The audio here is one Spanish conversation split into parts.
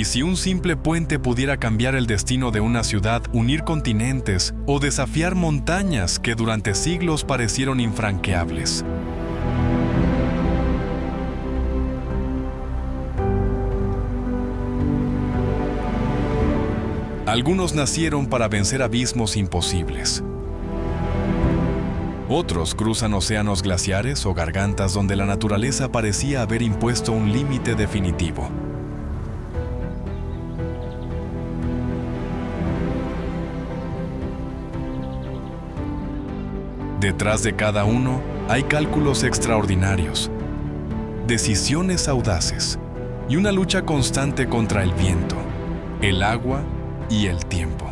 Y si un simple puente pudiera cambiar el destino de una ciudad, unir continentes o desafiar montañas que durante siglos parecieron infranqueables. Algunos nacieron para vencer abismos imposibles. Otros cruzan océanos glaciares o gargantas donde la naturaleza parecía haber impuesto un límite definitivo. Detrás de cada uno hay cálculos extraordinarios, decisiones audaces y una lucha constante contra el viento, el agua y el tiempo.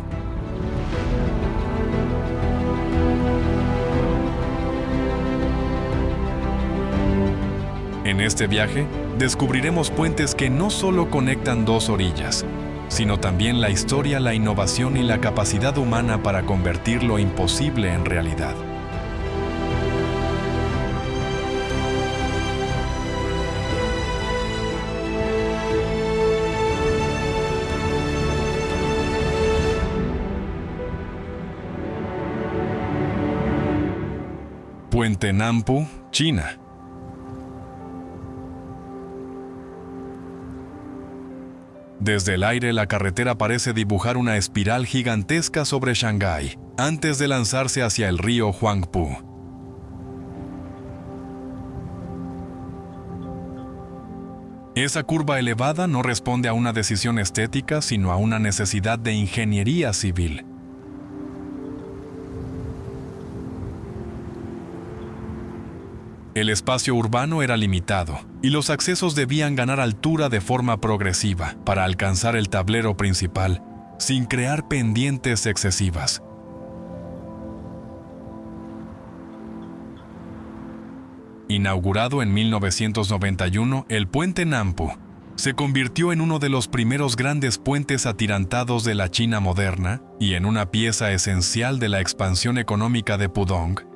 En este viaje, descubriremos puentes que no solo conectan dos orillas, sino también la historia, la innovación y la capacidad humana para convertir lo imposible en realidad. Puente Nampu, China. Desde el aire, la carretera parece dibujar una espiral gigantesca sobre Shanghái, antes de lanzarse hacia el río Huangpu. Esa curva elevada no responde a una decisión estética, sino a una necesidad de ingeniería civil. El espacio urbano era limitado, y los accesos debían ganar altura de forma progresiva para alcanzar el tablero principal, sin crear pendientes excesivas. Inaugurado en 1991, el puente Nampu se convirtió en uno de los primeros grandes puentes atirantados de la China moderna y en una pieza esencial de la expansión económica de Pudong.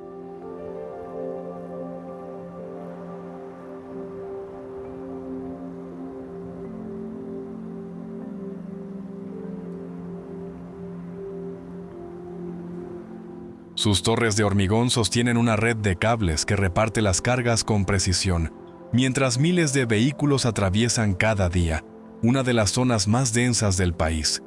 Sus torres de hormigón sostienen una red de cables que reparte las cargas con precisión, mientras miles de vehículos atraviesan cada día una de las zonas más densas del país.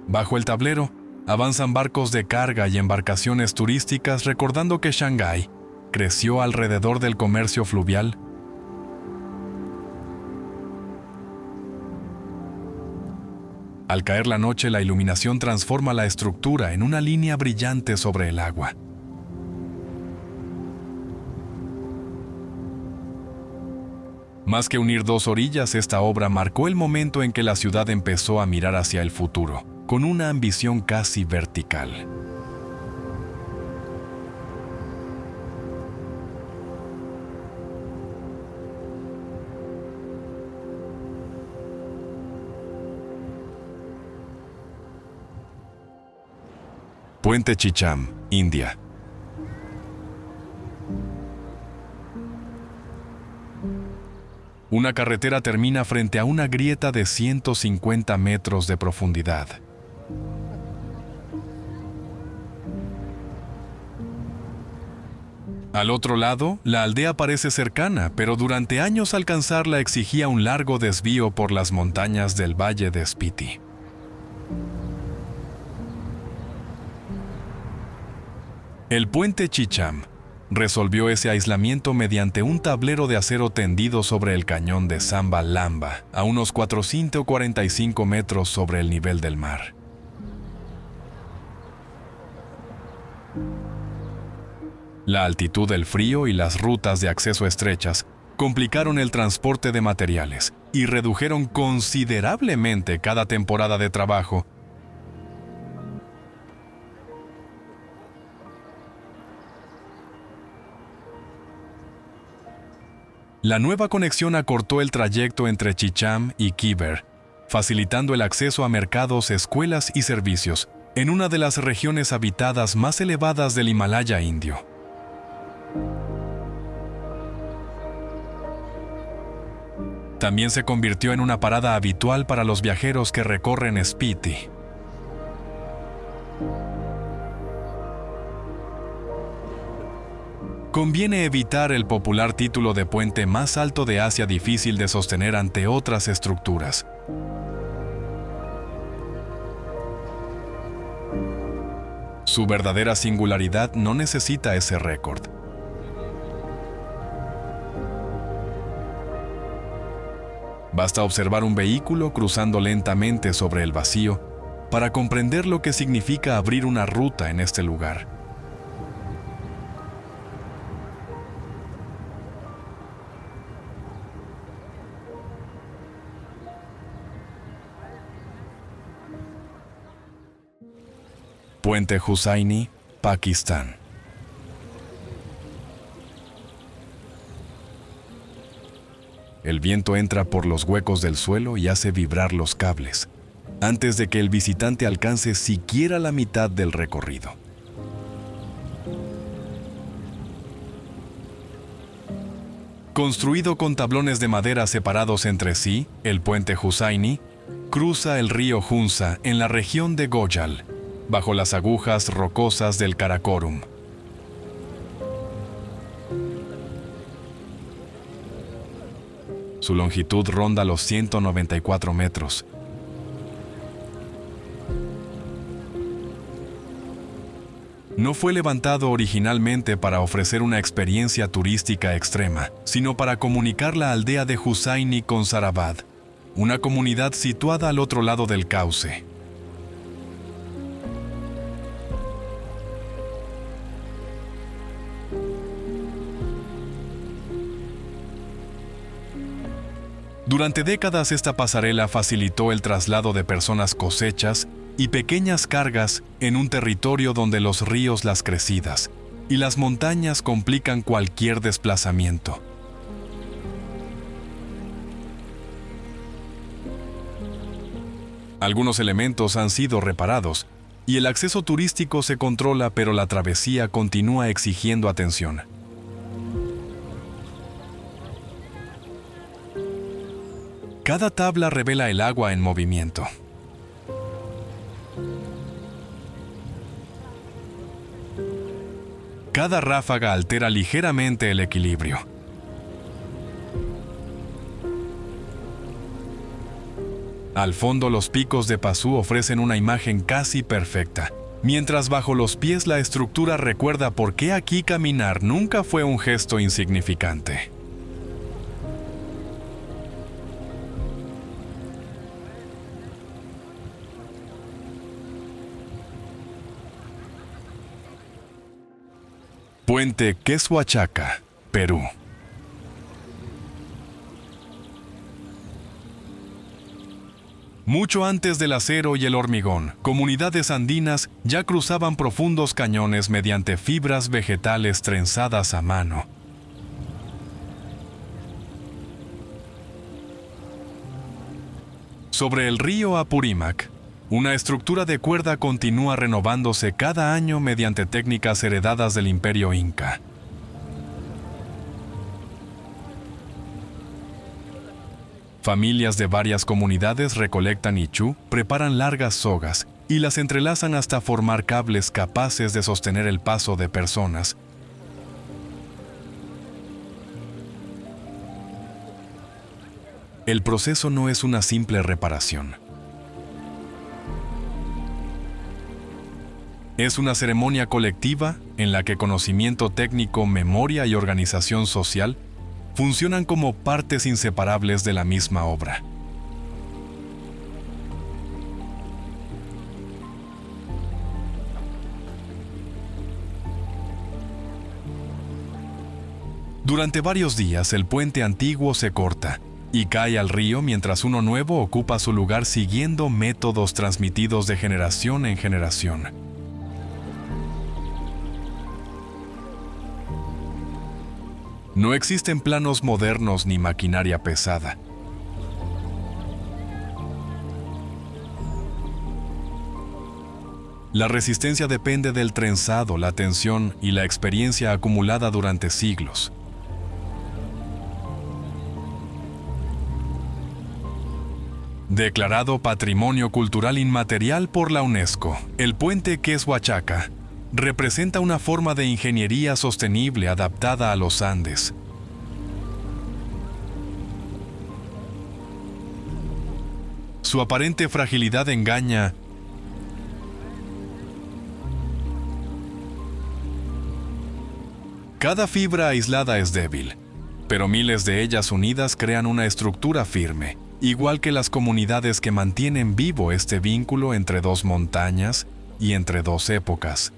Bajo el tablero, avanzan barcos de carga y embarcaciones turísticas, recordando que Shanghái creció alrededor del comercio fluvial. Al caer la noche, la iluminación transforma la estructura en una línea brillante sobre el agua. Más que unir dos orillas, esta obra marcó el momento en que la ciudad empezó a mirar hacia el futuro, con una ambición casi vertical. Puente Chicham, India. Una carretera termina frente a una grieta de 150 metros de profundidad. Al otro lado, la aldea parece cercana, pero durante años alcanzarla exigía un largo desvío por las montañas del valle de Spiti. El puente Chicham resolvió ese aislamiento mediante un tablero de acero tendido sobre el cañón de Samba Lamba, a unos 445 metros sobre el nivel del mar. La altitud, el frío y las rutas de acceso estrechas complicaron el transporte de materiales y redujeron considerablemente cada temporada de trabajo. La nueva conexión acortó el trayecto entre Chicham y Kiber, facilitando el acceso a mercados, escuelas y servicios en una de las regiones habitadas más elevadas del Himalaya indio. También se convirtió en una parada habitual para los viajeros que recorren Spiti. Conviene evitar el popular título de puente más alto de Asia, difícil de sostener ante otras estructuras. Su verdadera singularidad no necesita ese récord. Basta observar un vehículo cruzando lentamente sobre el vacío para comprender lo que significa abrir una ruta en este lugar. Puente Hussaini, Pakistán. El viento entra por los huecos del suelo y hace vibrar los cables, antes de que el visitante alcance siquiera la mitad del recorrido. Construido con tablones de madera separados entre sí, el puente Hussaini cruza el río Hunza en la región de Gojal, bajo las agujas rocosas del Karakorum. Su longitud ronda los 194 metros. No fue levantado originalmente para ofrecer una experiencia turística extrema, sino para comunicar la aldea de Hussaini con Sarabad, una comunidad situada al otro lado del cauce. Durante décadas esta pasarela facilitó el traslado de personas, cosechas y pequeñas cargas en un territorio donde los ríos, las crecidas y las montañas complican cualquier desplazamiento. Algunos elementos han sido reparados y el acceso turístico se controla, pero la travesía continúa exigiendo atención. Cada tabla revela el agua en movimiento. Cada ráfaga altera ligeramente el equilibrio. Al fondo, los picos de Pasú ofrecen una imagen casi perfecta, mientras bajo los pies la estructura recuerda por qué aquí caminar nunca fue un gesto insignificante. Puente Quesuachaca, Perú. Mucho antes del acero y el hormigón, comunidades andinas ya cruzaban profundos cañones mediante fibras vegetales trenzadas a mano. Sobre el río Apurímac, una estructura de cuerda continúa renovándose cada año mediante técnicas heredadas del Imperio Inca. Familias de varias comunidades recolectan ichu, preparan largas sogas y las entrelazan hasta formar cables capaces de sostener el paso de personas. El proceso no es una simple reparación. Es una ceremonia colectiva en la que conocimiento técnico, memoria y organización social funcionan como partes inseparables de la misma obra. Durante varios días, el puente antiguo se corta y cae al río mientras uno nuevo ocupa su lugar siguiendo métodos transmitidos de generación en generación. No existen planos modernos ni maquinaria pesada. La resistencia depende del trenzado, la tensión y la experiencia acumulada durante siglos. Declarado Patrimonio Cultural Inmaterial por la UNESCO, el puente Queshuachaca representa una forma de ingeniería sostenible adaptada a los Andes. Su aparente fragilidad engaña. Cada fibra aislada es débil, pero miles de ellas unidas crean una estructura firme, igual que las comunidades que mantienen vivo este vínculo entre dos montañas y entre dos épocas.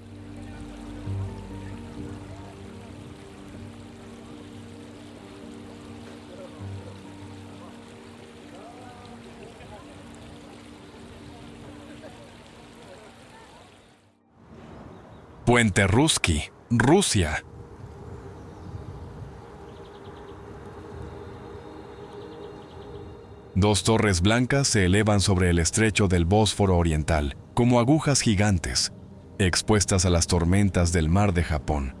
Puente Ruski, Rusia. Dos torres blancas se elevan sobre el estrecho del Bósforo Oriental, como agujas gigantes, expuestas a las tormentas del mar de Japón.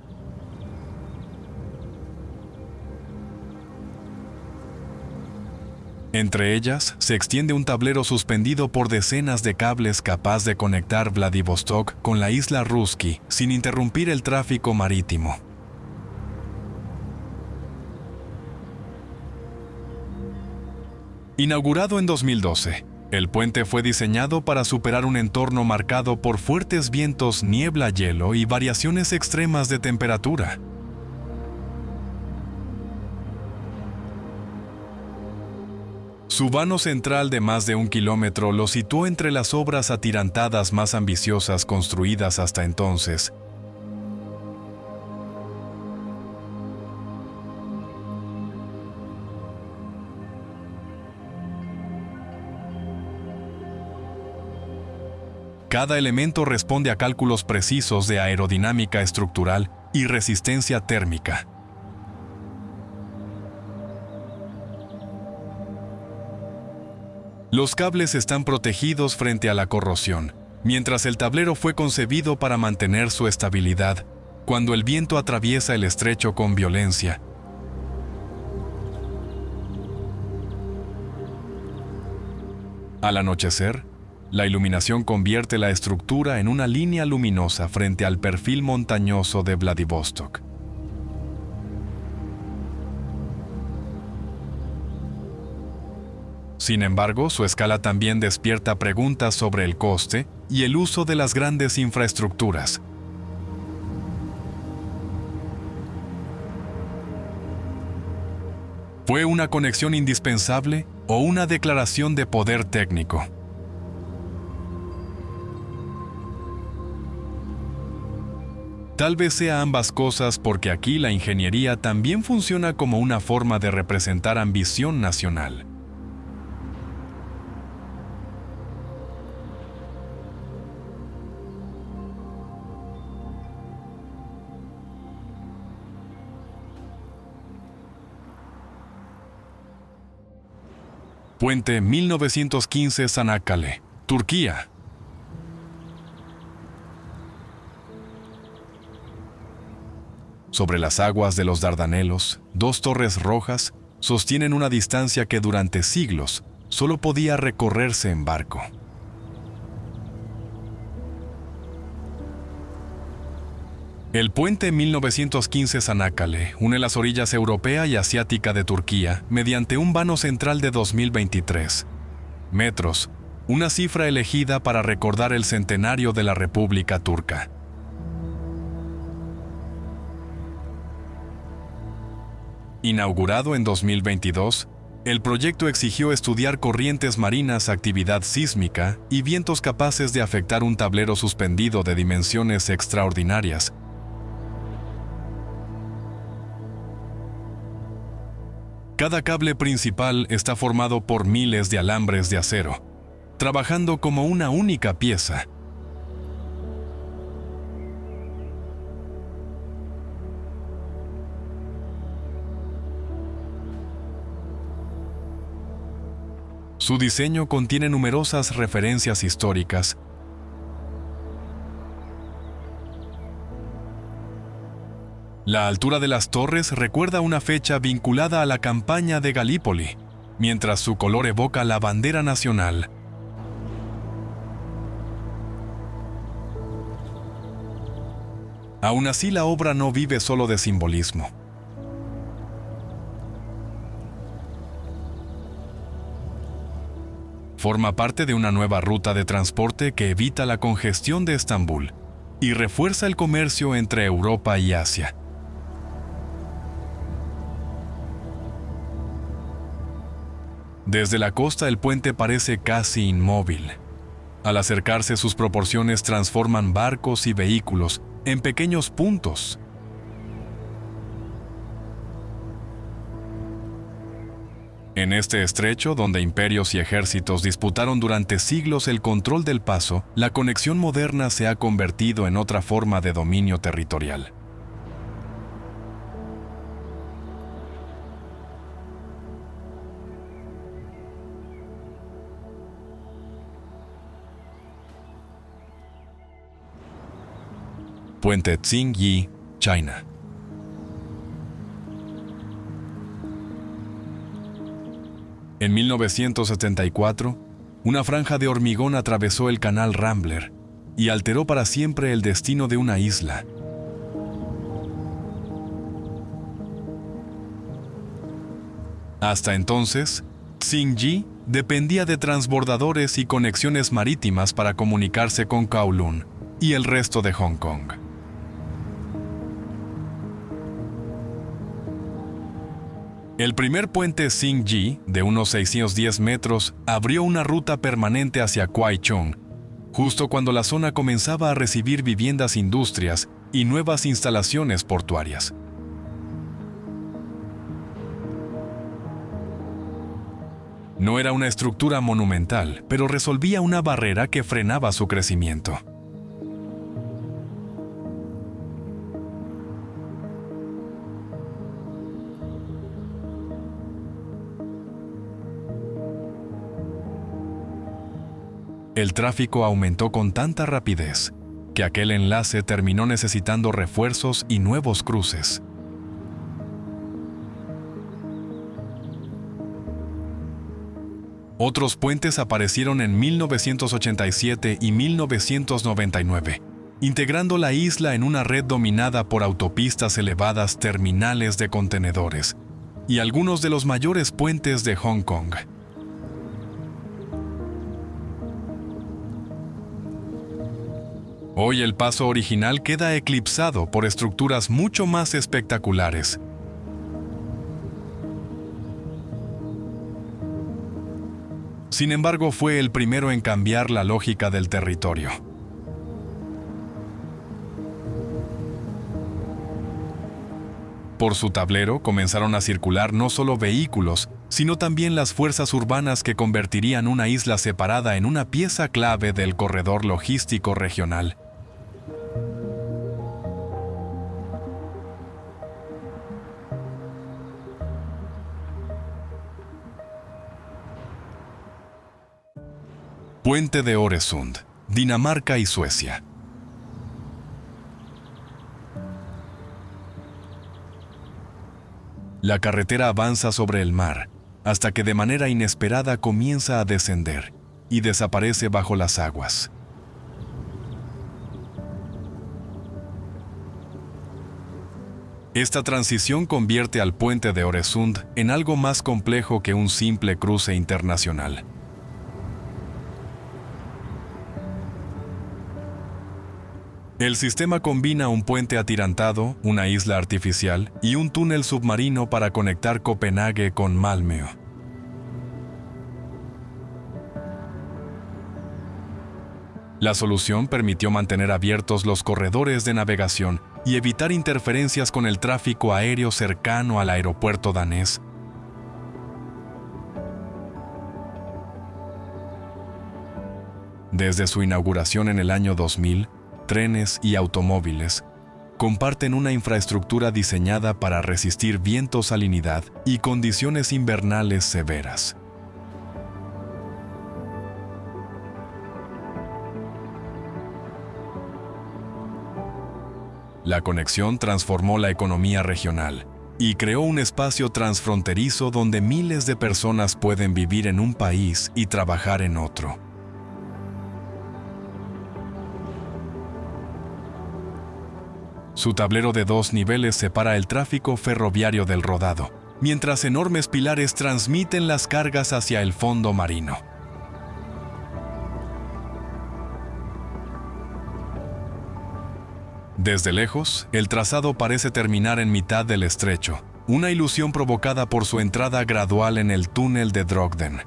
Entre ellas se extiende un tablero suspendido por decenas de cables capaz de conectar Vladivostok con la isla Ruski sin interrumpir el tráfico marítimo. Inaugurado en 2012, el puente fue diseñado para superar un entorno marcado por fuertes vientos, niebla, hielo y variaciones extremas de temperatura. Su vano central de más de 1 kilómetro lo situó entre las obras atirantadas más ambiciosas construidas hasta entonces. Cada elemento responde a cálculos precisos de aerodinámica estructural y resistencia térmica. Los cables están protegidos frente a la corrosión, mientras el tablero fue concebido para mantener su estabilidad cuando el viento atraviesa el estrecho con violencia. Al anochecer, la iluminación convierte la estructura en una línea luminosa frente al perfil montañoso de Vladivostok. Sin embargo, su escala también despierta preguntas sobre el coste y el uso de las grandes infraestructuras. ¿Fue una conexión indispensable o una declaración de poder técnico? Tal vez sea ambas cosas, porque aquí la ingeniería también funciona como una forma de representar ambición nacional. Puente 1915 Çanakkale, Turquía. Sobre las aguas de los Dardanelos, dos torres rojas sostienen una distancia que durante siglos solo podía recorrerse en barco. El puente 1915 Çanakkale une las orillas europea y asiática de Turquía mediante un vano central de 2023 metros, una cifra elegida para recordar el centenario de la República Turca. Inaugurado en 2022, el proyecto exigió estudiar corrientes marinas, actividad sísmica y vientos capaces de afectar un tablero suspendido de dimensiones extraordinarias. Cada cable principal está formado por miles de alambres de acero, trabajando como una única pieza. Su diseño contiene numerosas referencias históricas. La altura de las torres recuerda una fecha vinculada a la campaña de Galípoli, mientras su color evoca la bandera nacional. Aún así, la obra no vive solo de simbolismo. Forma parte de una nueva ruta de transporte que evita la congestión de Estambul y refuerza el comercio entre Europa y Asia. Desde la costa el puente parece casi inmóvil. Al acercarse, sus proporciones transforman barcos y vehículos en pequeños puntos. En este estrecho, donde imperios y ejércitos disputaron durante siglos el control del paso, la conexión moderna se ha convertido en otra forma de dominio territorial. Puente Xingyi, China. En 1974, una franja de hormigón atravesó el canal Rambler y alteró para siempre el destino de una isla. Hasta entonces, Xingyi dependía de transbordadores y conexiones marítimas para comunicarse con Kowloon y el resto de Hong Kong. El primer puente Xingyi, de unos 610 metros, abrió una ruta permanente hacia Kwai Chung, justo cuando la zona comenzaba a recibir viviendas, industrias y nuevas instalaciones portuarias. No era una estructura monumental, pero resolvía una barrera que frenaba su crecimiento. El tráfico aumentó con tanta rapidez que aquel enlace terminó necesitando refuerzos y nuevos cruces. Otros puentes aparecieron en 1987 y 1999, integrando la isla en una red dominada por autopistas elevadas, terminales de contenedores y algunos de los mayores puentes de Hong Kong. Hoy el paso original queda eclipsado por estructuras mucho más espectaculares. Sin embargo, fue el primero en cambiar la lógica del territorio. Por su tablero comenzaron a circular no solo vehículos, sino también las fuerzas urbanas que convertirían una isla separada en una pieza clave del corredor logístico regional. Puente de Øresund, Dinamarca y Suecia. La carretera avanza sobre el mar, hasta que de manera inesperada comienza a descender y desaparece bajo las aguas. Esta transición convierte al puente de Øresund en algo más complejo que un simple cruce internacional. El sistema combina un puente atirantado, una isla artificial y un túnel submarino para conectar Copenhague con Malmö. La solución permitió mantener abiertos los corredores de navegación y evitar interferencias con el tráfico aéreo cercano al aeropuerto danés. Desde su inauguración en el año 2000, trenes y automóviles comparten una infraestructura diseñada para resistir vientos, salinidad y condiciones invernales severas. La conexión transformó la economía regional y creó un espacio transfronterizo donde miles de personas pueden vivir en un país y trabajar en otro. Su tablero de 2 niveles separa el tráfico ferroviario del rodado, mientras enormes pilares transmiten las cargas hacia el fondo marino. Desde lejos, el trazado parece terminar en mitad del estrecho, una ilusión provocada por su entrada gradual en el túnel de Drogden.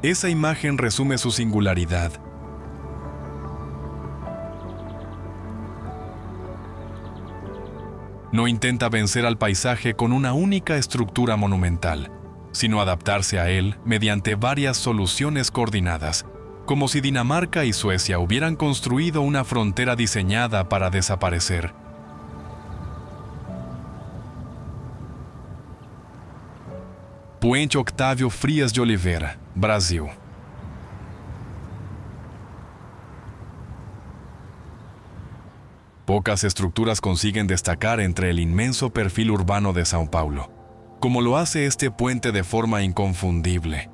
Esa imagen resume su singularidad. No intenta vencer al paisaje con una única estructura monumental, sino adaptarse a él mediante varias soluciones coordinadas, como si Dinamarca y Suecia hubieran construido una frontera diseñada para desaparecer. Puente Octávio Frias de Oliveira, Brasil. Pocas estructuras consiguen destacar entre el inmenso perfil urbano de São Paulo, como lo hace este puente de forma inconfundible.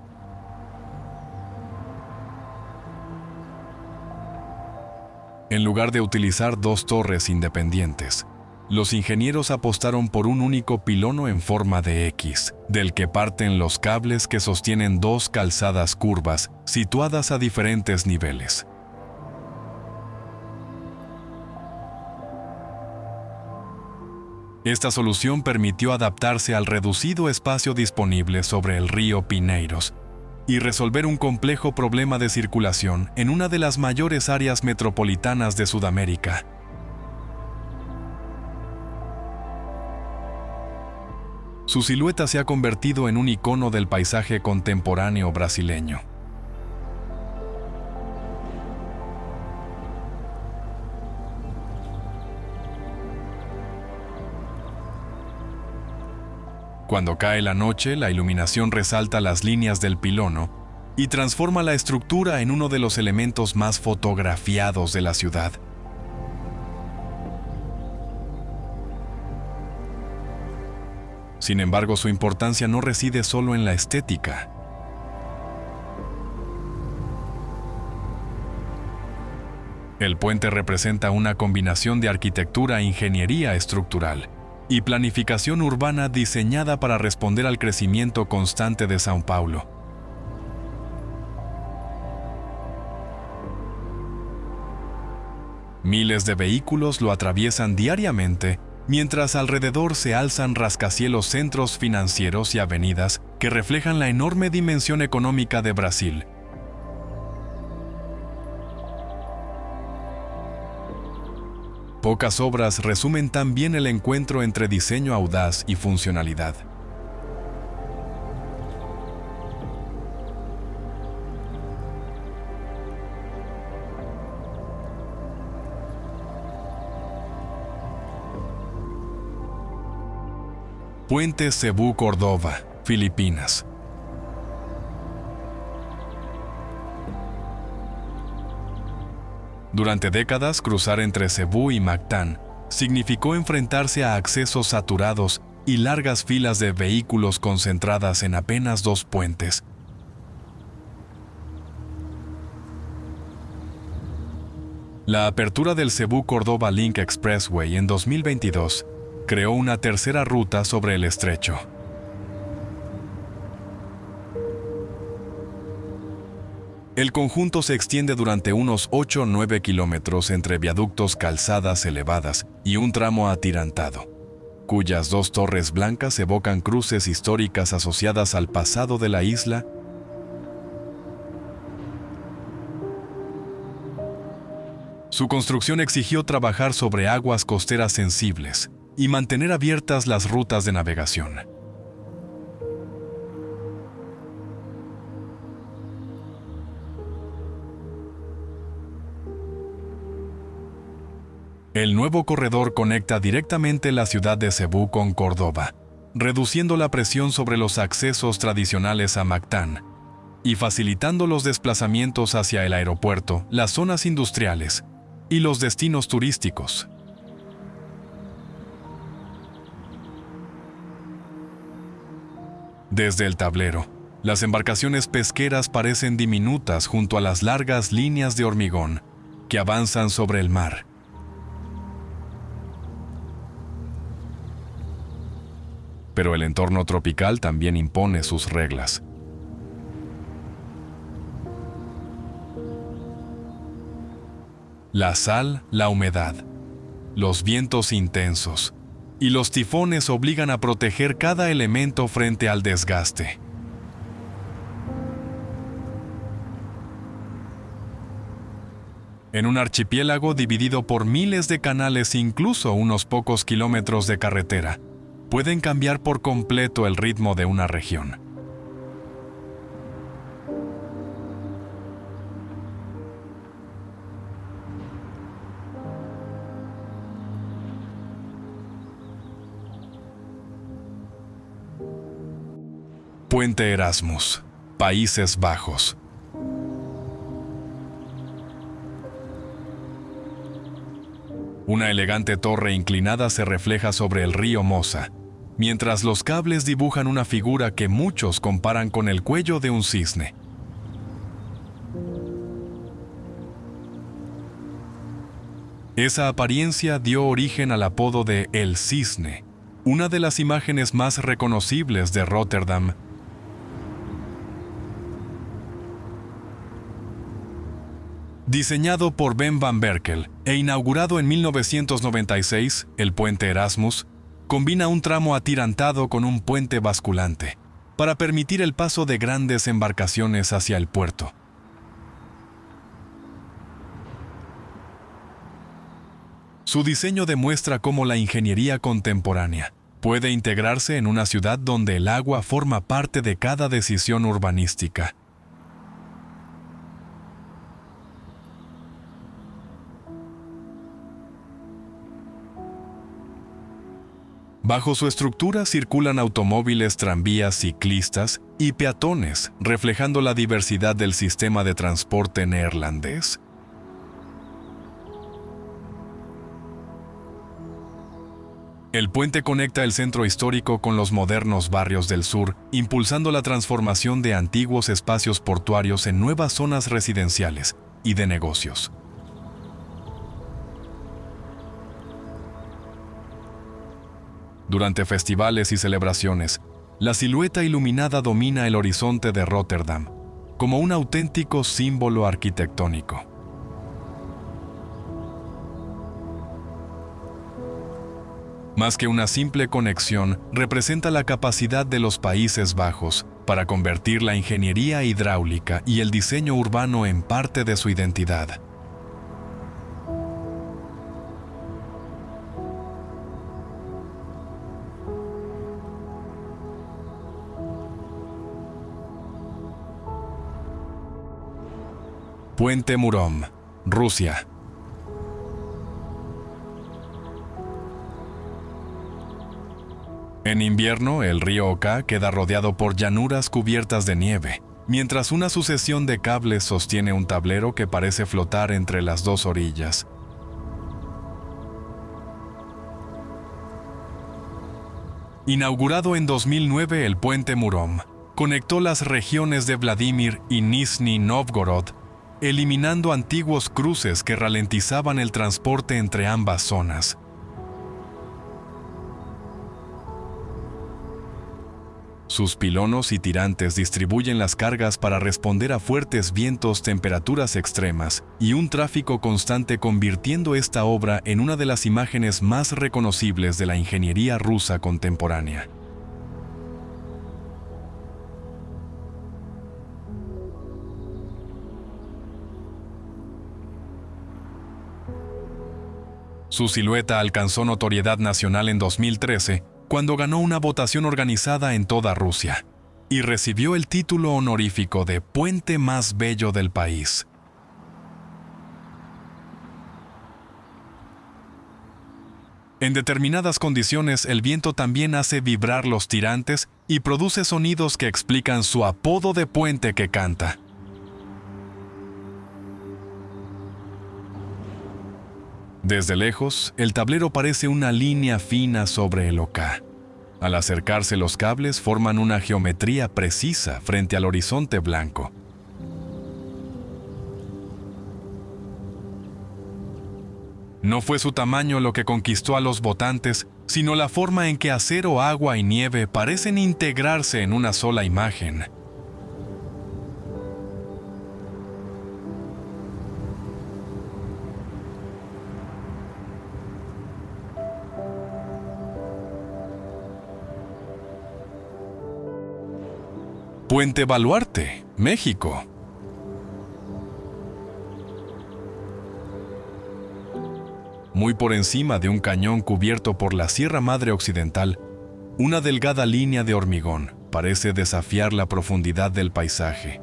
En lugar de utilizar 2 torres independientes, los ingenieros apostaron por un único pilono en forma de X, del que parten los cables que sostienen 2 calzadas curvas situadas a diferentes niveles. Esta solución permitió adaptarse al reducido espacio disponible sobre el río Pineiros y resolver un complejo problema de circulación en una de las mayores áreas metropolitanas de Sudamérica. Su silueta se ha convertido en un icono del paisaje contemporáneo brasileño. Cuando cae la noche, la iluminación resalta las líneas del pilono y transforma la estructura en uno de los elementos más fotografiados de la ciudad. Sin embargo, su importancia no reside solo en la estética. El puente representa una combinación de arquitectura e ingeniería estructural y planificación urbana diseñada para responder al crecimiento constante de São Paulo. Miles de vehículos lo atraviesan diariamente, mientras alrededor se alzan rascacielos centros financieros y avenidas que reflejan la enorme dimensión económica de Brasil. Pocas obras resumen tan bien el encuentro entre diseño audaz y funcionalidad. Puente Cebu-Cordova, Filipinas. Durante décadas, cruzar entre Cebú y Mactan significó enfrentarse a accesos saturados y largas filas de vehículos concentradas en apenas 2 puentes. La apertura del Cebú-Cordova Link Expressway en 2022 creó una tercera ruta sobre el estrecho. El conjunto se extiende durante unos 8 o 9 kilómetros entre viaductos, calzadas elevadas y un tramo atirantado, cuyas 2 torres blancas evocan cruces históricas asociadas al pasado de la isla. Su construcción exigió trabajar sobre aguas costeras sensibles y mantener abiertas las rutas de navegación. El nuevo corredor conecta directamente la ciudad de Cebú con Córdoba, reduciendo la presión sobre los accesos tradicionales a Mactán y facilitando los desplazamientos hacia el aeropuerto, las zonas industriales y los destinos turísticos. Desde el tablero, las embarcaciones pesqueras parecen diminutas junto a las largas líneas de hormigón que avanzan sobre el mar. Pero el entorno tropical también impone sus reglas. La sal, la humedad, los vientos intensos y los tifones obligan a proteger cada elemento frente al desgaste. En un archipiélago dividido por miles de canales, incluso unos pocos kilómetros de carretera, pueden cambiar por completo el ritmo de una región. Puente Erasmus, Países Bajos. Una elegante torre inclinada se refleja sobre el río Mosa, mientras los cables dibujan una figura que muchos comparan con el cuello de un cisne. Esa apariencia dio origen al apodo de El Cisne, una de las imágenes más reconocibles de Róterdam. Diseñado por Ben van Berkel e inaugurado en 1996, el puente Erasmus combina un tramo atirantado con un puente basculante para permitir el paso de grandes embarcaciones hacia el puerto. Su diseño demuestra cómo la ingeniería contemporánea puede integrarse en una ciudad donde el agua forma parte de cada decisión urbanística. Bajo su estructura circulan automóviles, tranvías, ciclistas y peatones, reflejando la diversidad del sistema de transporte neerlandés. El puente conecta el centro histórico con los modernos barrios del sur, impulsando la transformación de antiguos espacios portuarios en nuevas zonas residenciales y de negocios. Durante festivales y celebraciones, la silueta iluminada domina el horizonte de Róterdam, como un auténtico símbolo arquitectónico. Más que una simple conexión, representa la capacidad de los Países Bajos para convertir la ingeniería hidráulica y el diseño urbano en parte de su identidad. Puente Murom, Rusia. En invierno, el río Oka queda rodeado por llanuras cubiertas de nieve, mientras una sucesión de cables sostiene un tablero que parece flotar entre las dos orillas. Inaugurado en 2009, el puente Murom conectó las regiones de Vladimir y Nizhny Novgorod, eliminando antiguos cruces que ralentizaban el transporte entre ambas zonas. Sus pilonos y tirantes distribuyen las cargas para responder a fuertes vientos, temperaturas extremas y un tráfico constante, convirtiendo esta obra en una de las imágenes más reconocibles de la ingeniería rusa contemporánea. Su silueta alcanzó notoriedad nacional en 2013, cuando ganó una votación organizada en toda Rusia, y recibió el título honorífico de Puente más bello del país. En determinadas condiciones, el viento también hace vibrar los tirantes y produce sonidos que explican su apodo de puente que canta. Desde lejos, el tablero parece una línea fina sobre el oca. Al acercarse, los cables forman una geometría precisa frente al horizonte blanco. No fue su tamaño lo que conquistó a los votantes, sino la forma en que acero, agua y nieve parecen integrarse en una sola imagen. Puente Baluarte, México. Muy por encima de un cañón cubierto por la Sierra Madre Occidental, una delgada línea de hormigón parece desafiar la profundidad del paisaje.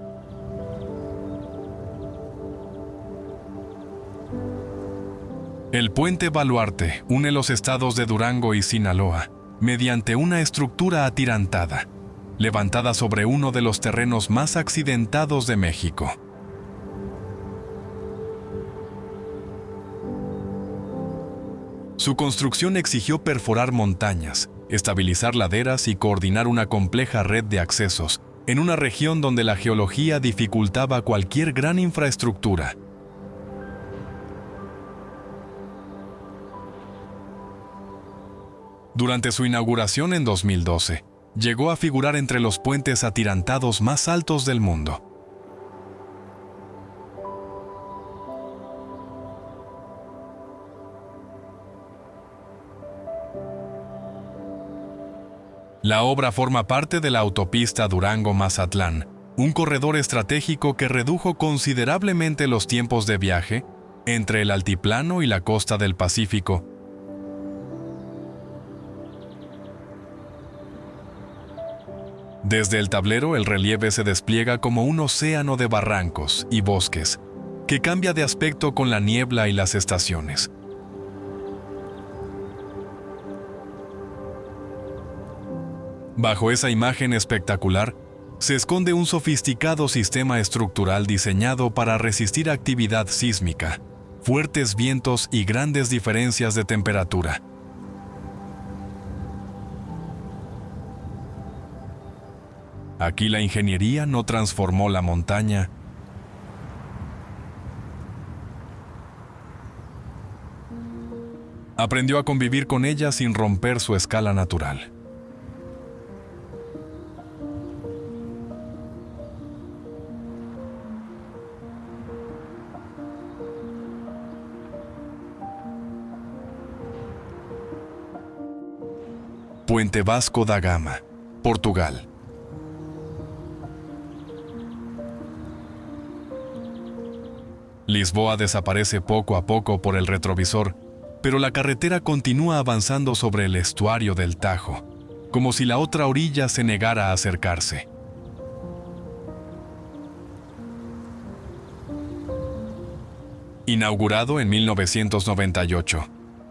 El puente Baluarte une los estados de Durango y Sinaloa mediante una estructura atirantada, levantada sobre uno de los terrenos más accidentados de México. Su construcción exigió perforar montañas, estabilizar laderas y coordinar una compleja red de accesos en una región donde la geología dificultaba cualquier gran infraestructura. Durante su inauguración en 2012, llegó a figurar entre los puentes atirantados más altos del mundo. La obra forma parte de la autopista Durango-Mazatlán, un corredor estratégico que redujo considerablemente los tiempos de viaje entre el altiplano y la costa del Pacífico. Desde el tablero, el relieve se despliega como un océano de barrancos y bosques, que cambia de aspecto con la niebla y las estaciones. Bajo esa imagen espectacular, se esconde un sofisticado sistema estructural diseñado para resistir actividad sísmica, fuertes vientos y grandes diferencias de temperatura. Aquí la ingeniería no transformó la montaña, aprendió a convivir con ella sin romper su escala natural. Puente Vasco da Gama, Portugal. Lisboa desaparece poco a poco por el retrovisor, pero la carretera continúa avanzando sobre el estuario del Tajo, como si la otra orilla se negara a acercarse. Inaugurado en 1998,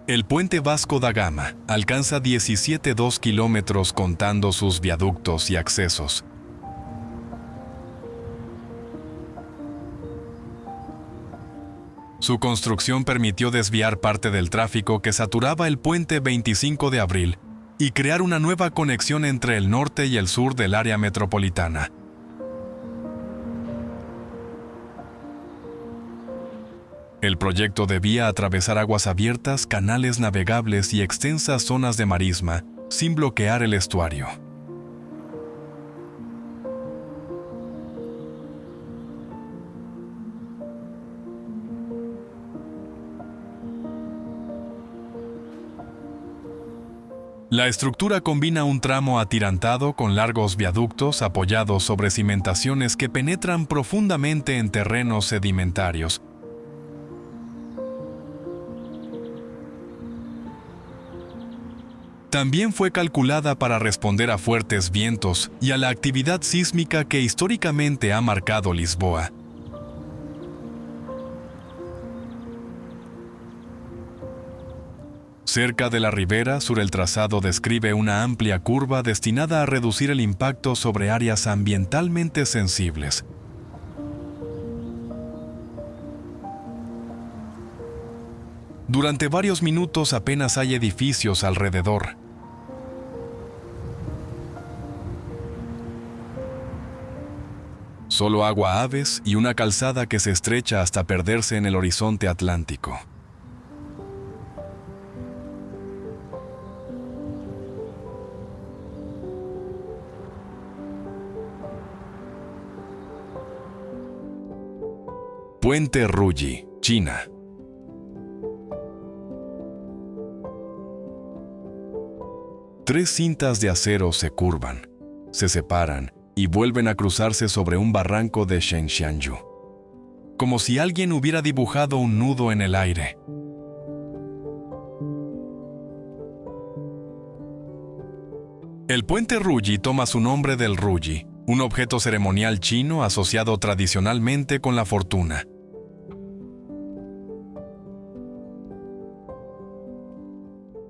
el puente Vasco da Gama alcanza 17,2 kilómetros contando sus viaductos y accesos. Su construcción permitió desviar parte del tráfico que saturaba el puente 25 de abril y crear una nueva conexión entre el norte y el sur del área metropolitana. El proyecto debía atravesar aguas abiertas, canales navegables y extensas zonas de marisma, sin bloquear el estuario. La estructura combina un tramo atirantado con largos viaductos apoyados sobre cimentaciones que penetran profundamente en terrenos sedimentarios. También fue calculada para responder a fuertes vientos y a la actividad sísmica que históricamente ha marcado Lisboa. Cerca de la ribera sur el trazado describe una amplia curva destinada a reducir el impacto sobre áreas ambientalmente sensibles. Durante varios minutos apenas hay edificios alrededor. Solo agua aves y una calzada que se estrecha hasta perderse en el horizonte atlántico. Puente Ruggi, China. Tres cintas de acero se curvan, se separan y vuelven a cruzarse sobre un barranco de Shenzhou, como si alguien hubiera dibujado un nudo en el aire. El puente Ruggi toma su nombre del Ruggi, un objeto ceremonial chino asociado tradicionalmente con la fortuna.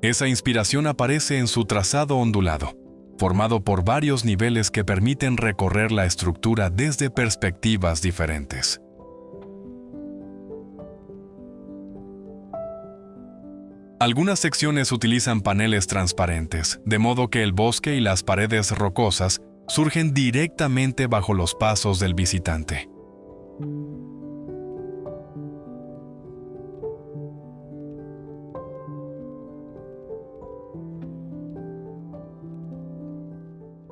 Esa inspiración aparece en su trazado ondulado, formado por varios niveles que permiten recorrer la estructura desde perspectivas diferentes. Algunas secciones utilizan paneles transparentes, de modo que el bosque y las paredes rocosas surgen directamente bajo los pasos del visitante.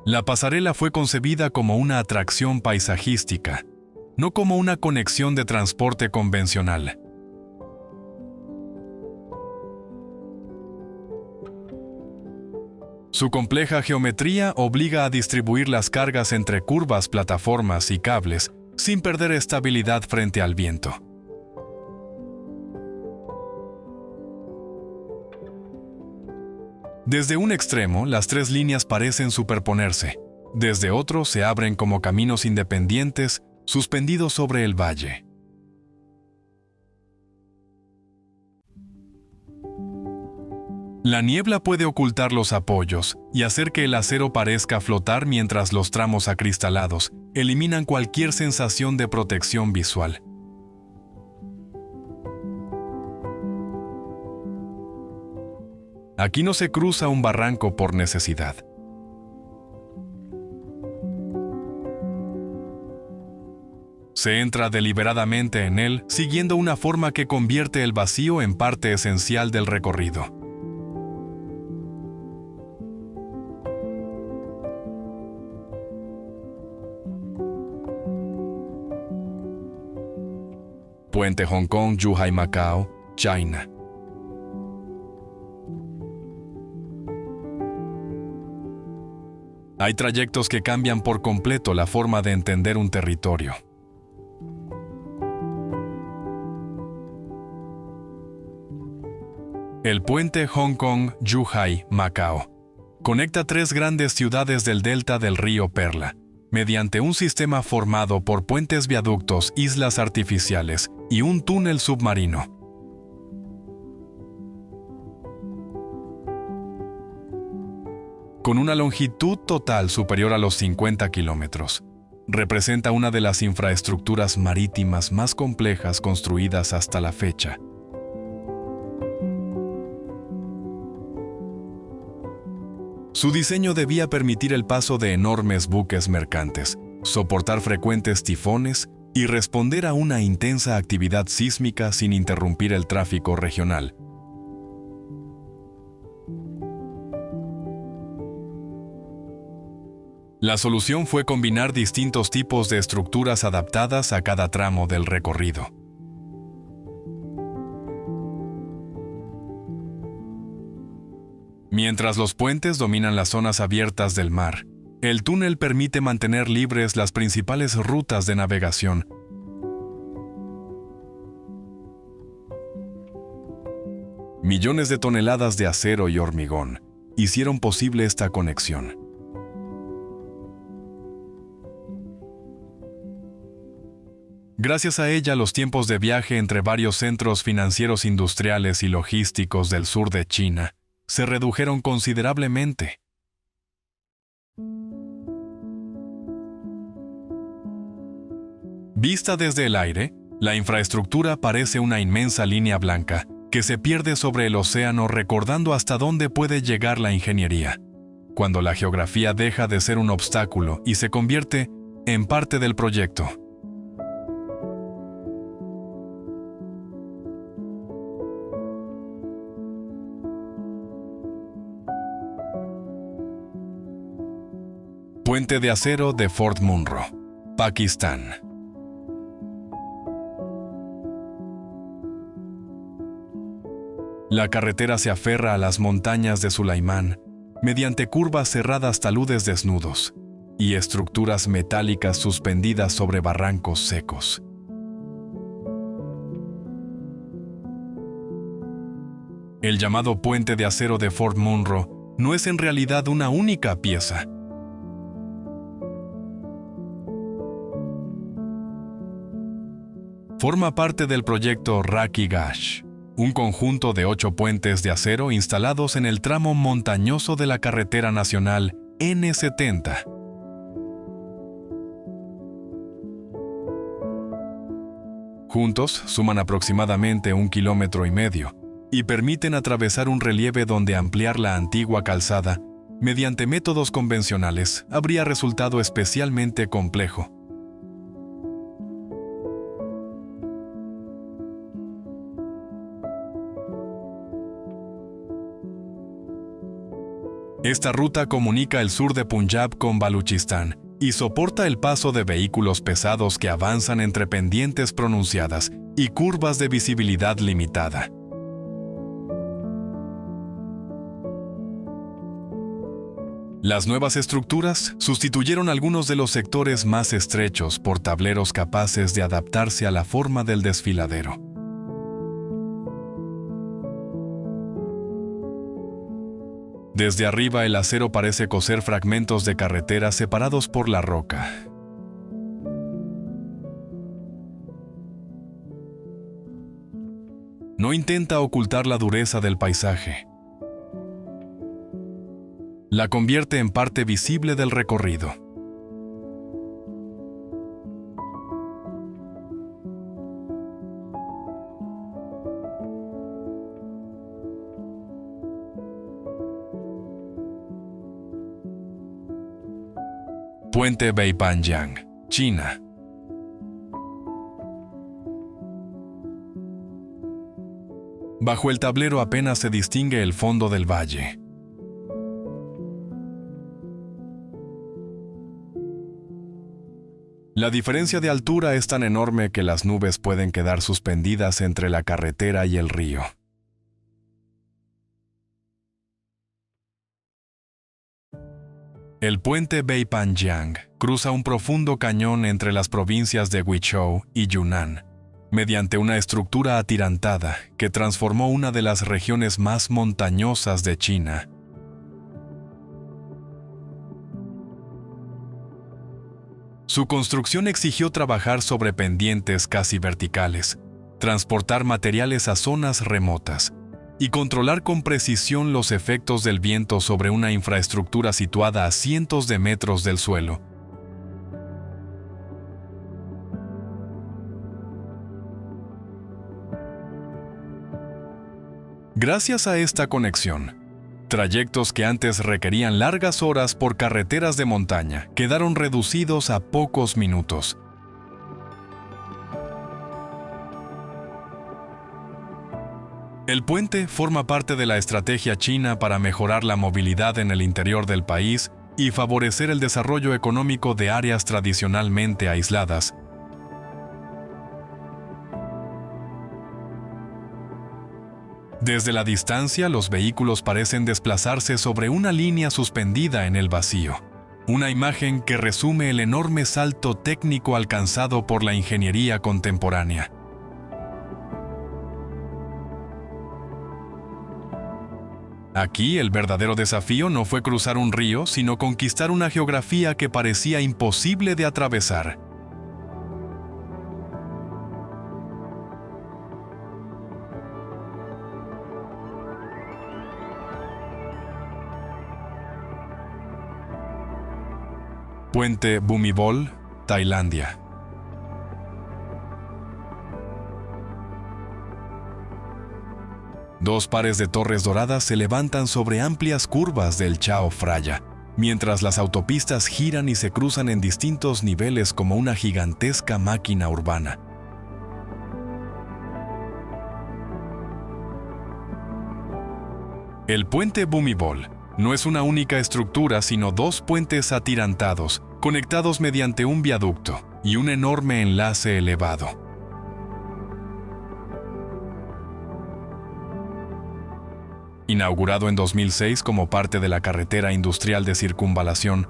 La pasarela fue concebida como una atracción paisajística, no como una conexión de transporte convencional. Su compleja geometría obliga a distribuir las cargas entre curvas, plataformas y cables, sin perder estabilidad frente al viento. Desde un extremo, las tres líneas parecen superponerse. Desde otro, se abren como caminos independientes, suspendidos sobre el valle. La niebla puede ocultar los apoyos y hacer que el acero parezca flotar mientras los tramos acristalados eliminan cualquier sensación de protección visual. Aquí no se cruza un barranco por necesidad. Se entra deliberadamente en él, siguiendo una forma que convierte el vacío en parte esencial del recorrido. Puente Hong Kong, Zhuhai, Macao, China. Hay trayectos que cambian por completo la forma de entender un territorio. El puente Hong Kong, Zhuhai, Macao conecta tres grandes ciudades del delta del río Perla, mediante un sistema formado por puentes viaductos, islas artificiales y un túnel submarino. Con una longitud total superior a los 50 kilómetros, representa una de las infraestructuras marítimas más complejas construidas hasta la fecha. Su diseño debía permitir el paso de enormes buques mercantes, soportar frecuentes tifones y responder a una intensa actividad sísmica sin interrumpir el tráfico regional. La solución fue combinar distintos tipos de estructuras adaptadas a cada tramo del recorrido. Mientras los puentes dominan las zonas abiertas del mar, el túnel permite mantener libres las principales rutas de navegación. Millones de toneladas de acero y hormigón hicieron posible esta conexión. Gracias a ella, los tiempos de viaje entre varios centros financieros, industriales y logísticos del sur de China se redujeron considerablemente. Vista desde el aire, la infraestructura parece una inmensa línea blanca que se pierde sobre el océano, recordando hasta dónde puede llegar la ingeniería, cuando la geografía deja de ser un obstáculo y se convierte en parte del proyecto. Puente de acero de Fort Munro, Pakistán. La carretera se aferra a las montañas de Sulaimán mediante curvas cerradas, taludes desnudos y estructuras metálicas suspendidas sobre barrancos secos. El llamado Puente de Acero de Fort Munro no es en realidad una única pieza. Forma parte del proyecto Raki Ghash, un conjunto de 8 puentes de acero instalados en el tramo montañoso de la carretera nacional N70. Juntos suman aproximadamente 1,5 kilómetros y permiten atravesar un relieve donde ampliar la antigua calzada mediante métodos convencionales habría resultado especialmente complejo. Esta ruta comunica el sur de Punjab con Baluchistán y soporta el paso de vehículos pesados que avanzan entre pendientes pronunciadas y curvas de visibilidad limitada. Las nuevas estructuras sustituyeron algunos de los sectores más estrechos por tableros capaces de adaptarse a la forma del desfiladero. Desde arriba, el acero parece coser fragmentos de carretera separados por la roca. No intenta ocultar la dureza del paisaje. La convierte en parte visible del recorrido. Puente Beipanjiang, China. Bajo el tablero apenas se distingue el fondo del valle. La diferencia de altura es tan enorme que las nubes pueden quedar suspendidas entre la carretera y el río. El puente Beipanjiang cruza un profundo cañón entre las provincias de Guizhou y Yunnan, mediante una estructura atirantada que transformó una de las regiones más montañosas de China. Su construcción exigió trabajar sobre pendientes casi verticales, transportar materiales a zonas remotas y controlar con precisión los efectos del viento sobre una infraestructura situada a cientos de metros del suelo. Gracias a esta conexión, trayectos que antes requerían largas horas por carreteras de montaña quedaron reducidos a pocos minutos. El puente forma parte de la estrategia china para mejorar la movilidad en el interior del país y favorecer el desarrollo económico de áreas tradicionalmente aisladas. Desde la distancia, los vehículos parecen desplazarse sobre una línea suspendida en el vacío, una imagen que resume el enorme salto técnico alcanzado por la ingeniería contemporánea. Aquí, el verdadero desafío no fue cruzar un río, sino conquistar una geografía que parecía imposible de atravesar. Puente Bhumibol, Tailandia. Dos pares de torres doradas se levantan sobre amplias curvas del Chao Phraya, mientras las autopistas giran y se cruzan en distintos niveles como una gigantesca máquina urbana. El puente Bhumibol no es una única estructura, sino dos puentes atirantados, conectados mediante un viaducto y un enorme enlace elevado. Inaugurado en 2006 como parte de la carretera industrial de circunvalación,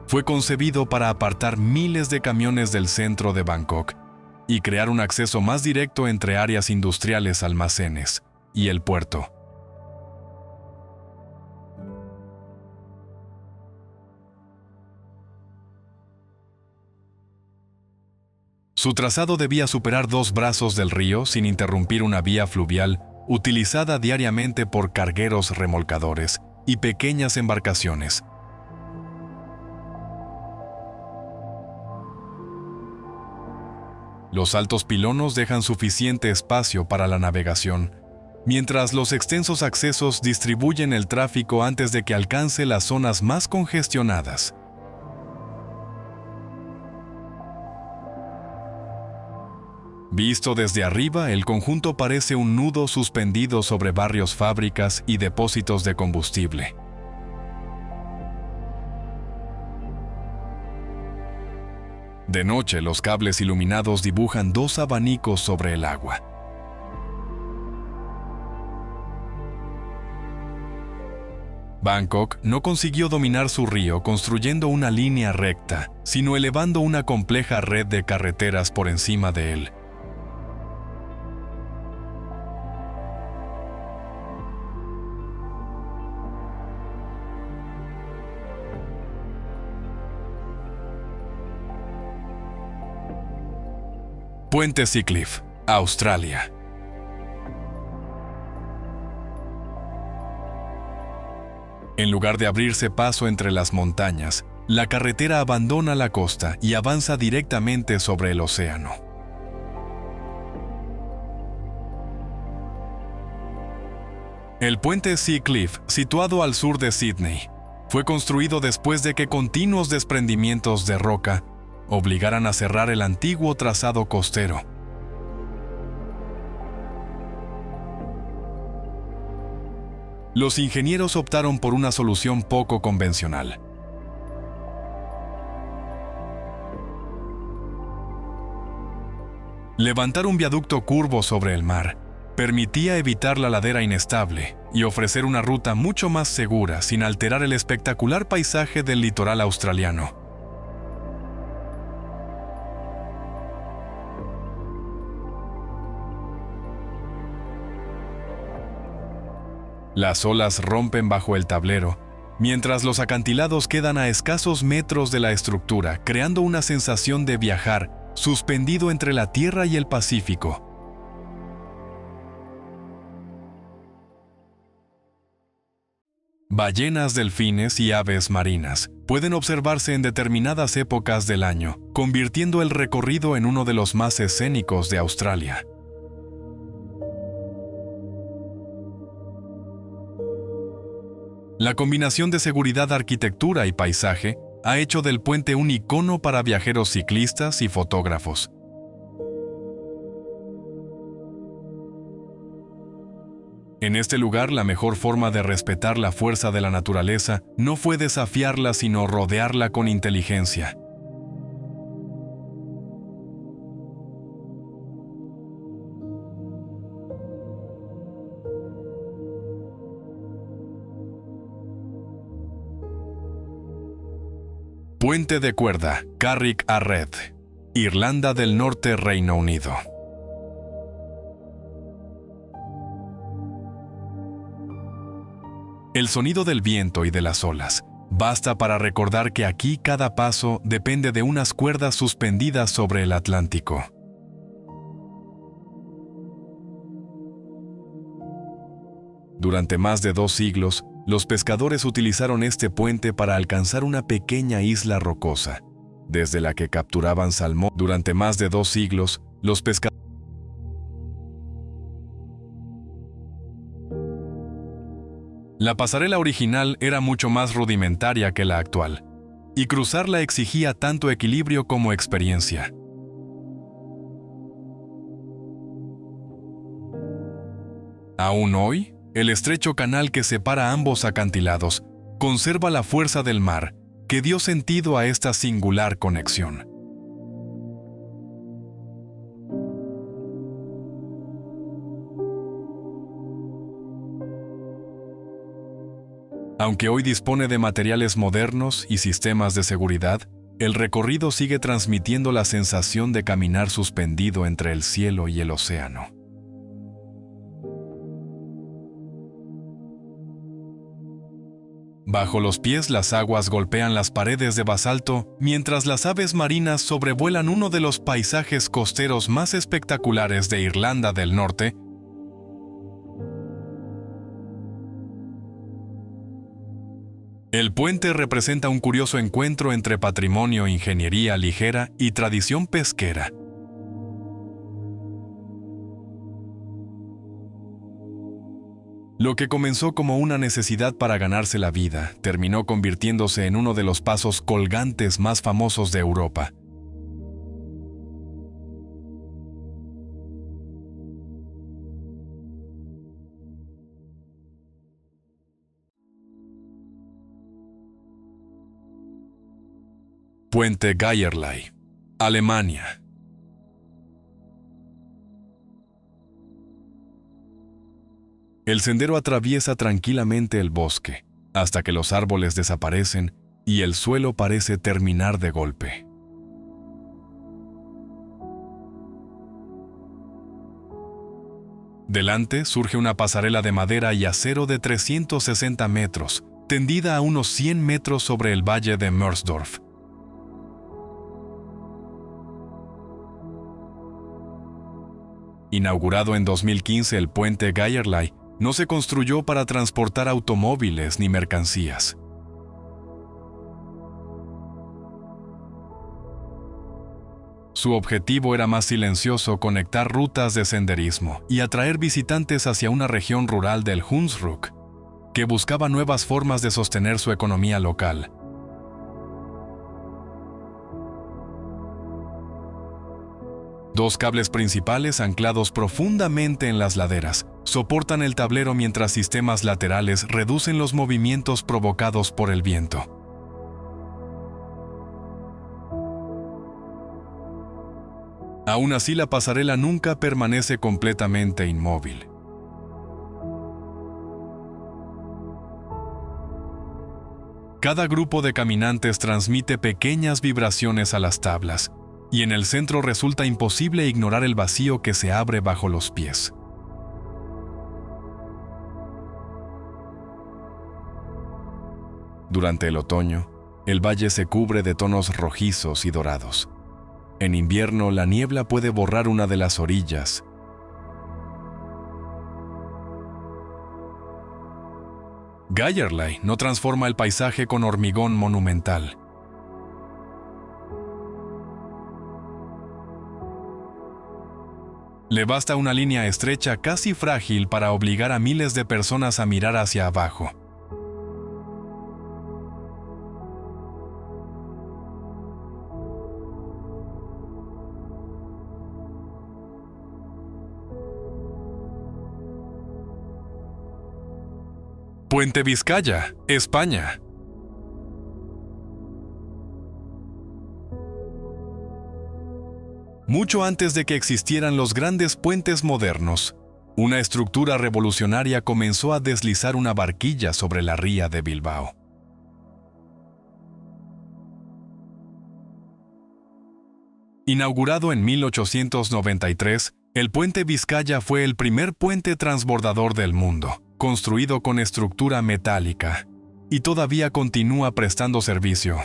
fue concebido para apartar miles de camiones del centro de Bangkok y crear un acceso más directo entre áreas industriales, almacenes y el puerto. Su trazado debía superar dos brazos del río sin interrumpir una vía fluvial utilizada diariamente por cargueros remolcadores y pequeñas embarcaciones. Los altos pilonos dejan suficiente espacio para la navegación, mientras los extensos accesos distribuyen el tráfico antes de que alcance las zonas más congestionadas. Visto desde arriba, el conjunto parece un nudo suspendido sobre barrios, fábricas y depósitos de combustible. De noche, los cables iluminados dibujan dos abanicos sobre el agua. Bangkok no consiguió dominar su río construyendo una línea recta, sino elevando una compleja red de carreteras por encima de él. Puente Seacliff, Australia. En lugar de abrirse paso entre las montañas, la carretera abandona la costa y avanza directamente sobre el océano. El puente Seacliff, situado al sur de Sídney, fue construido después de que continuos desprendimientos de roca obligaran a cerrar el antiguo trazado costero. Los ingenieros optaron por una solución poco convencional. Levantar un viaducto curvo sobre el mar permitía evitar la ladera inestable y ofrecer una ruta mucho más segura sin alterar el espectacular paisaje del litoral australiano. Las olas rompen bajo el tablero, mientras los acantilados quedan a escasos metros de la estructura, creando una sensación de viajar suspendido entre la Tierra y el Pacífico. Ballenas, delfines y aves marinas pueden observarse en determinadas épocas del año, convirtiendo el recorrido en uno de los más escénicos de Australia. La combinación de seguridad, arquitectura y paisaje ha hecho del puente un icono para viajeros, ciclistas y fotógrafos. En este lugar, la mejor forma de respetar la fuerza de la naturaleza no fue desafiarla, sino rodearla con inteligencia. Puente de cuerda, Carrick Arred, Irlanda del Norte, Reino Unido. El sonido del viento y de las olas basta para recordar que aquí cada paso depende de unas cuerdas suspendidas sobre el Atlántico. Durante más de 2 siglos, los pescadores utilizaron este puente para alcanzar una pequeña isla rocosa, desde la que capturaban salmón durante más de 2 siglos, los pescadores. La pasarela original era mucho más rudimentaria que la actual, y cruzarla exigía tanto equilibrio como experiencia. Aún hoy, el estrecho canal que separa ambos acantilados conserva la fuerza del mar que dio sentido a esta singular conexión. Aunque hoy dispone de materiales modernos y sistemas de seguridad, el recorrido sigue transmitiendo la sensación de caminar suspendido entre el cielo y el océano. Bajo los pies las aguas golpean las paredes de basalto, mientras las aves marinas sobrevuelan uno de los paisajes costeros más espectaculares de Irlanda del Norte. El puente representa un curioso encuentro entre patrimonio, ingeniería ligera y tradición pesquera. Lo que comenzó como una necesidad para ganarse la vida, terminó convirtiéndose en uno de los pasos colgantes más famosos de Europa. Puente Geierlei, Alemania. El sendero atraviesa tranquilamente el bosque, hasta que los árboles desaparecen y el suelo parece terminar de golpe. Delante surge una pasarela de madera y acero de 360 metros, tendida a unos 100 metros sobre el valle de Mörsdorf. Inaugurado en 2015, el puente Geierlei no se construyó para transportar automóviles ni mercancías. Su objetivo era más silencioso: conectar rutas de senderismo y atraer visitantes hacia una región rural del Hunsrück, que buscaba nuevas formas de sostener su economía local. Dos cables principales anclados profundamente en las laderas soportan el tablero, mientras sistemas laterales reducen los movimientos provocados por el viento. Aún así, la pasarela nunca permanece completamente inmóvil. Cada grupo de caminantes transmite pequeñas vibraciones a las tablas, y en el centro resulta imposible ignorar el vacío que se abre bajo los pies. Durante el otoño, el valle se cubre de tonos rojizos y dorados. En invierno, la niebla puede borrar una de las orillas. Geierlei no transforma el paisaje con hormigón monumental. Le basta una línea estrecha, casi frágil, para obligar a miles de personas a mirar hacia abajo. Puente Vizcaya, España. Mucho antes de que existieran los grandes puentes modernos, una estructura revolucionaria comenzó a deslizar una barquilla sobre la ría de Bilbao. Inaugurado en 1893, el puente Vizcaya fue el primer puente transbordador del mundo, construido con estructura metálica, y todavía continúa prestando servicio.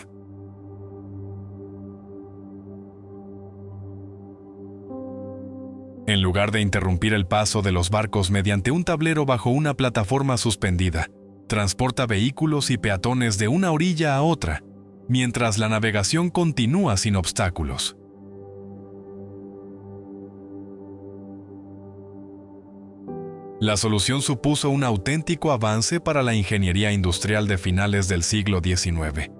En lugar de interrumpir el paso de los barcos mediante un tablero bajo una plataforma suspendida, transporta vehículos y peatones de una orilla a otra, mientras la navegación continúa sin obstáculos. La solución supuso un auténtico avance para la ingeniería industrial de finales del siglo XIX.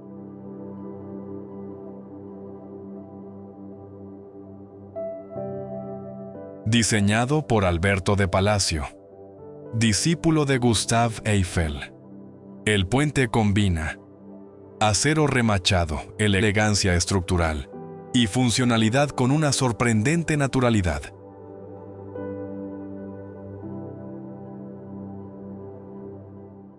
Diseñado por Alberto de Palacio, discípulo de Gustave Eiffel, el puente combina acero remachado, elegancia estructural y funcionalidad con una sorprendente naturalidad.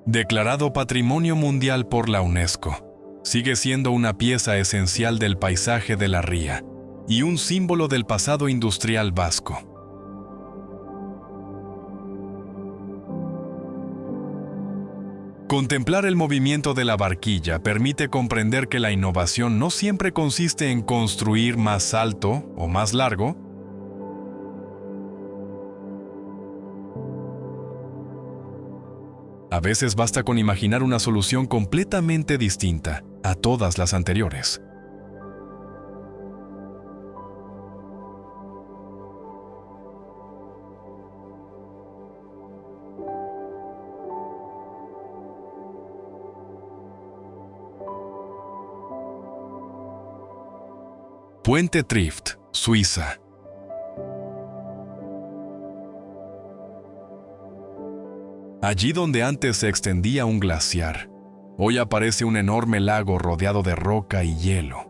Declarado Patrimonio Mundial por la UNESCO, sigue siendo una pieza esencial del paisaje de la ría y un símbolo del pasado industrial vasco. Contemplar el movimiento de la barquilla permite comprender que la innovación no siempre consiste en construir más alto o más largo. A veces basta con imaginar una solución completamente distinta a todas las anteriores. Puente Trift, Suiza. Allí donde antes se extendía un glaciar, hoy aparece un enorme lago rodeado de roca y hielo.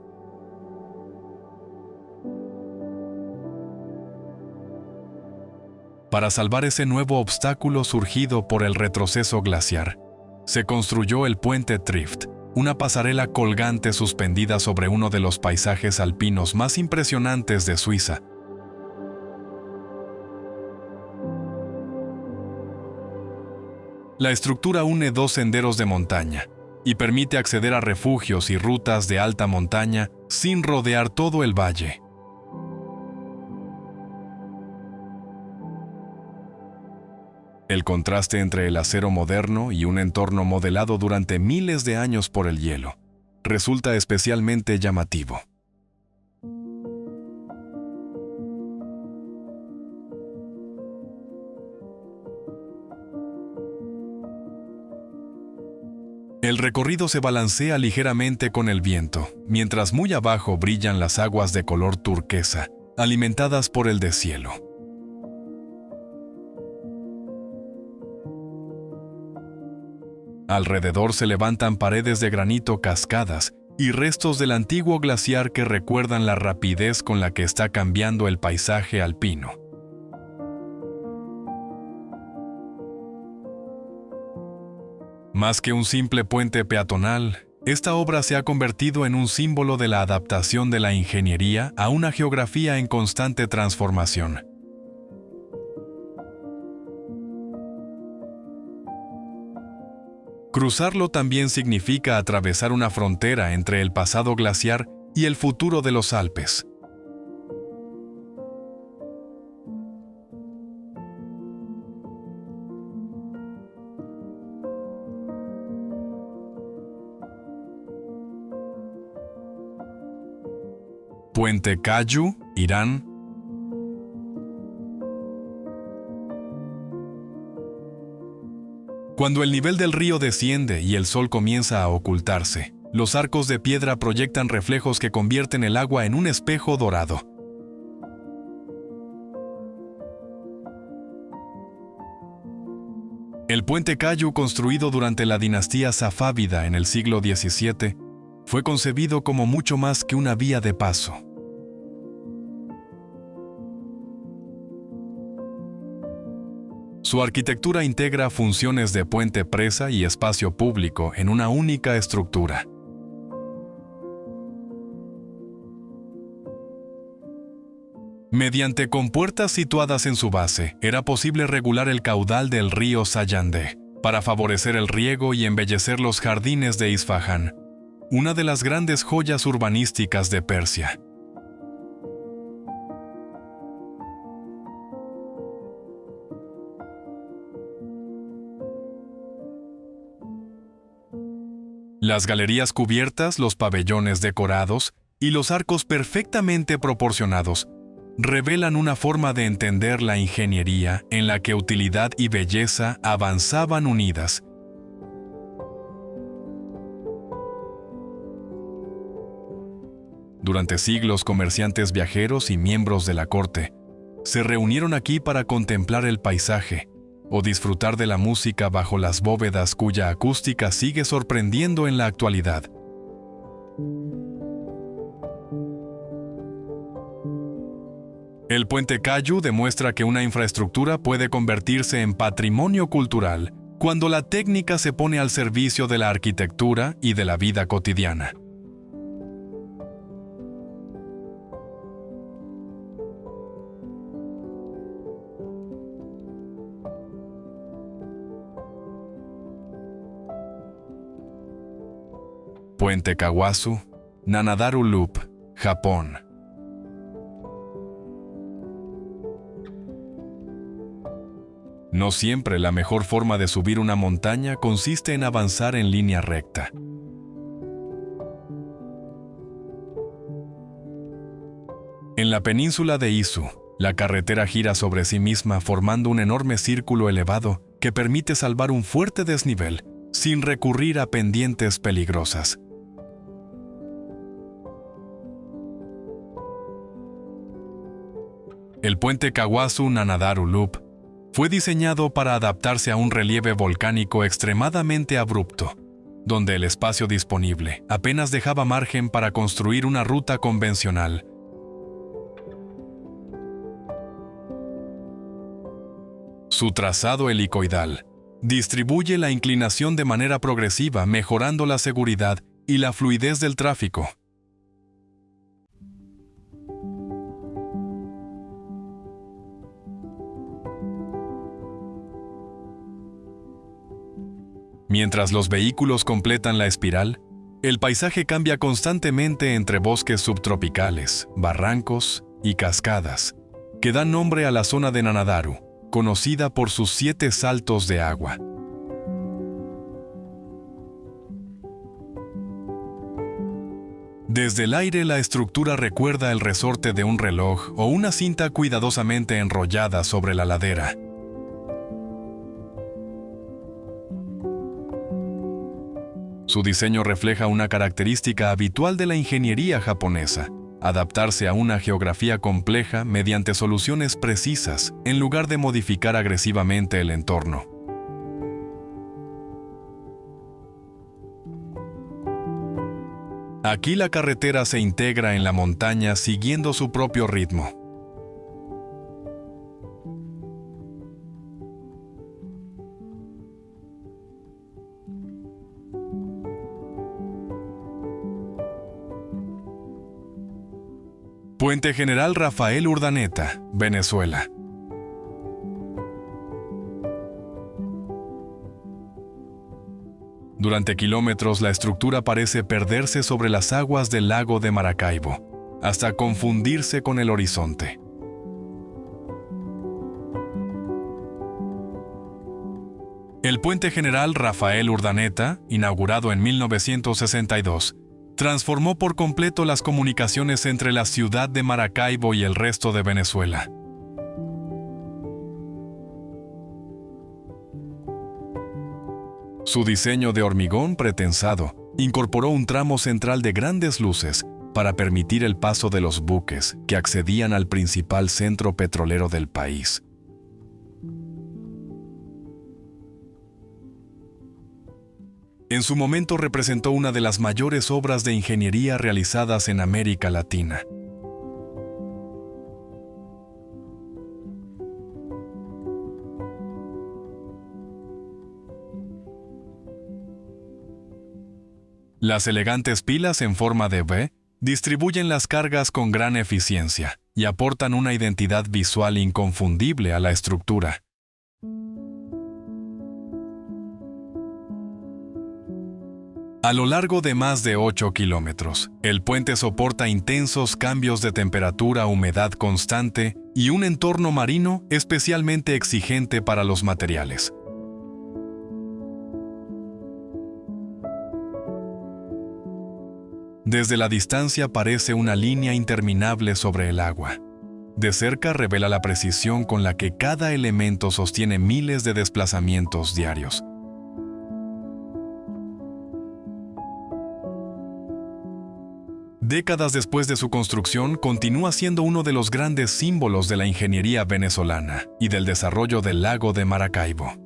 Para salvar ese nuevo obstáculo surgido por el retroceso glaciar, se construyó el Puente Trift, una pasarela colgante suspendida sobre uno de los paisajes alpinos más impresionantes de Suiza. La estructura une dos senderos de montaña y permite acceder a refugios y rutas de alta montaña sin rodear todo el valle. El contraste entre el acero moderno y un entorno modelado durante miles de años por el hielo resulta especialmente llamativo. El recorrido se balancea ligeramente con el viento, mientras muy abajo brillan las aguas de color turquesa, alimentadas por el deshielo. Alrededor se levantan paredes de granito cascadas y restos del antiguo glaciar que recuerdan la rapidez con la que está cambiando el paisaje alpino. Más que un simple puente peatonal, esta obra se ha convertido en un símbolo de la adaptación de la ingeniería a una geografía en constante transformación. Cruzarlo también significa atravesar una frontera entre el pasado glaciar y el futuro de los Alpes. Puente Kayu, Irán. Cuando el nivel del río desciende y el sol comienza a ocultarse, los arcos de piedra proyectan reflejos que convierten el agua en un espejo dorado. El puente Kayu, construido durante la dinastía safávida en el siglo XVII, fue concebido como mucho más que una vía de paso. Su arquitectura integra funciones de puente presa y espacio público en una única estructura. Mediante compuertas situadas en su base, era posible regular el caudal del río Sayandé para favorecer el riego y embellecer los jardines de Isfahán, una de las grandes joyas urbanísticas de Persia. Las galerías cubiertas, los pabellones decorados y los arcos perfectamente proporcionados revelan una forma de entender la ingeniería en la que utilidad y belleza avanzaban unidas. Durante siglos, comerciantes viajeros y miembros de la corte se reunieron aquí para contemplar el paisaje o disfrutar de la música bajo las bóvedas cuya acústica sigue sorprendiendo en la actualidad. El puente Cayu demuestra que una infraestructura puede convertirse en patrimonio cultural cuando la técnica se pone al servicio de la arquitectura y de la vida cotidiana. Puente Kawazu, Nanadaru Loop, Japón. No siempre la mejor forma de subir una montaña consiste en avanzar en línea recta. En la península de Izu, la carretera gira sobre sí misma formando un enorme círculo elevado que permite salvar un fuerte desnivel sin recurrir a pendientes peligrosas. El puente Kawazu Nanadaru Loop fue diseñado para adaptarse a un relieve volcánico extremadamente abrupto, donde el espacio disponible apenas dejaba margen para construir una ruta convencional. Su trazado helicoidal distribuye la inclinación de manera progresiva, mejorando la seguridad y la fluidez del tráfico. Mientras los vehículos completan la espiral, el paisaje cambia constantemente entre bosques subtropicales, barrancos y cascadas, que dan nombre a la zona de Nanadaru, conocida por sus 7 saltos de agua. Desde el aire, la estructura recuerda el resorte de un reloj o una cinta cuidadosamente enrollada sobre la ladera. Su diseño refleja una característica habitual de la ingeniería japonesa: adaptarse a una geografía compleja mediante soluciones precisas, en lugar de modificar agresivamente el entorno. Aquí la carretera se integra en la montaña siguiendo su propio ritmo. Puente General Rafael Urdaneta, Venezuela. Durante kilómetros la estructura parece perderse sobre las aguas del lago de Maracaibo, hasta confundirse con el horizonte. El Puente General Rafael Urdaneta, inaugurado en 1962, transformó por completo las comunicaciones entre la ciudad de Maracaibo y el resto de Venezuela. Su diseño de hormigón pretensado incorporó un tramo central de grandes luces para permitir el paso de los buques que accedían al principal centro petrolero del país. En su momento representó una de las mayores obras de ingeniería realizadas en América Latina. Las elegantes pilas en forma de V distribuyen las cargas con gran eficiencia y aportan una identidad visual inconfundible a la estructura. A lo largo de más de 8 kilómetros, el puente soporta intensos cambios de temperatura, humedad constante y un entorno marino especialmente exigente para los materiales. Desde la distancia parece una línea interminable sobre el agua. De cerca revela la precisión con la que cada elemento sostiene miles de desplazamientos diarios. Décadas después de su construcción, continúa siendo uno de los grandes símbolos de la ingeniería venezolana y del desarrollo del lago de Maracaibo.